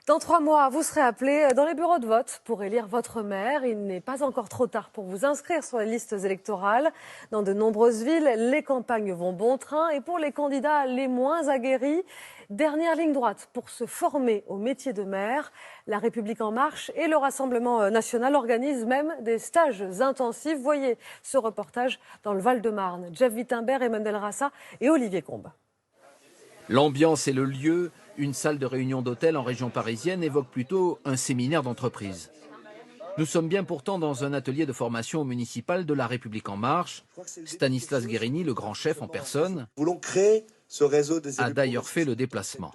Dans 3 mois, vous serez appelé dans les bureaux de vote pour élire votre maire. Il n'est pas encore trop tard pour vous inscrire sur les listes électorales. Dans de nombreuses villes, les campagnes vont bon train. Et pour les candidats les moins aguerris, dernière ligne droite pour se former au métier de maire. La République En Marche et le Rassemblement national organisent même des stages intensifs. Voyez ce reportage dans le Val-de-Marne. Jeff Wittenberg, Emmanuel Rassa et Olivier Combe. L'ambiance et le lieu, une salle de réunion d'hôtel en région parisienne, évoque plutôt un séminaire d'entreprise. Nous sommes bien pourtant dans un atelier de formation au municipal de La République En Marche. Stanislas Guérini, le grand chef en personne, a d'ailleurs fait le déplacement.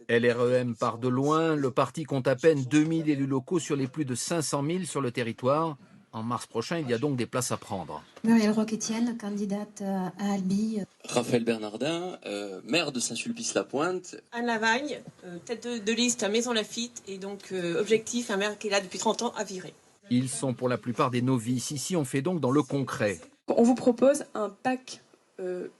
LREM part de loin, le parti compte à peine 2000 élus locaux sur les plus de 500 000 sur le territoire. En mars prochain, il y a donc des places à prendre. Muriel Roch-Etienne, candidate à Albi. Raphaël Bernardin, maire de Saint-Sulpice-la-Pointe. Anne Lavagne, tête de liste à Maison Lafitte et donc objectif, un maire qui est là depuis 30 ans à virer. Ils sont pour la plupart des novices. Ici, on fait donc dans le concret. On vous propose un pack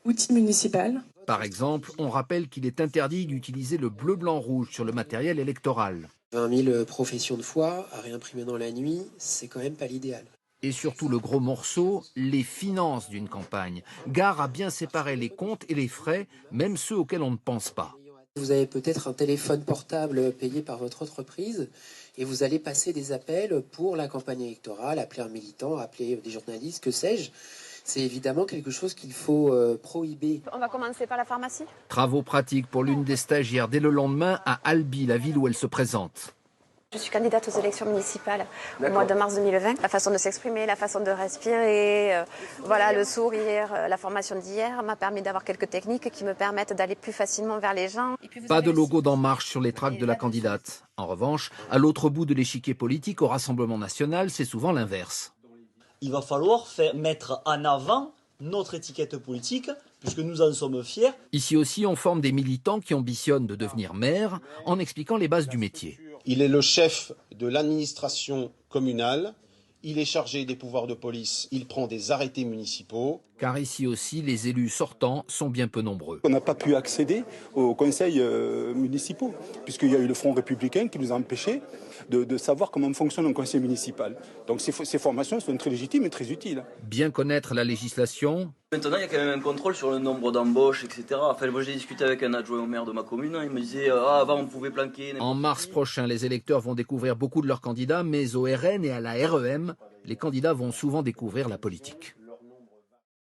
outil municipal. Par exemple, on rappelle qu'il est interdit d'utiliser le bleu, blanc, rouge sur le matériel électoral. 20 000 professions de foi à réimprimer dans la nuit, c'est quand même pas l'idéal. Et surtout le gros morceau, les finances d'une campagne. Gare à bien séparer les comptes et les frais, même ceux auxquels on ne pense pas. Vous avez peut-être un téléphone portable payé par votre entreprise et vous allez passer des appels pour la campagne électorale, appeler un militant, appeler des journalistes, que sais-je. C'est évidemment quelque chose qu'il faut prohiber. On va commencer par la pharmacie. Travaux pratiques pour l'une des stagiaires dès le lendemain à Albi, la ville où elle se présente. Je suis candidate aux élections municipales au mois de mars 2020. La façon de s'exprimer, la façon de respirer, voilà, le sourire, la formation d'hier m'a permis d'avoir quelques techniques qui me permettent d'aller plus facilement vers les gens. Pas de logo d'En Marche sur les tracts de la candidate. En revanche, à l'autre bout de l'échiquier politique, au Rassemblement national, c'est souvent l'inverse. Il va falloir mettre en avant notre étiquette politique, puisque nous en sommes fiers. Ici aussi, on forme des militants qui ambitionnent de devenir maire en expliquant les bases du métier. Il est le chef de l'administration communale, il est chargé des pouvoirs de police, il prend des arrêtés municipaux. Car ici aussi, les élus sortants sont bien peu nombreux. On n'a pas pu accéder aux conseils municipaux, puisqu'il y a eu le Front républicain qui nous a empêchés de savoir comment fonctionne un conseil municipal. Donc ces formations sont très légitimes et très utiles. Bien connaître la législation. Maintenant, il y a quand même un contrôle sur le nombre d'embauches, etc. Enfin, moi, j'ai discuté avec un adjoint au maire de ma commune. Il me disait avant, on pouvait planquer. En mars prochain, les électeurs vont découvrir beaucoup de leurs candidats, mais au RN et à la REM, les candidats vont souvent découvrir la politique.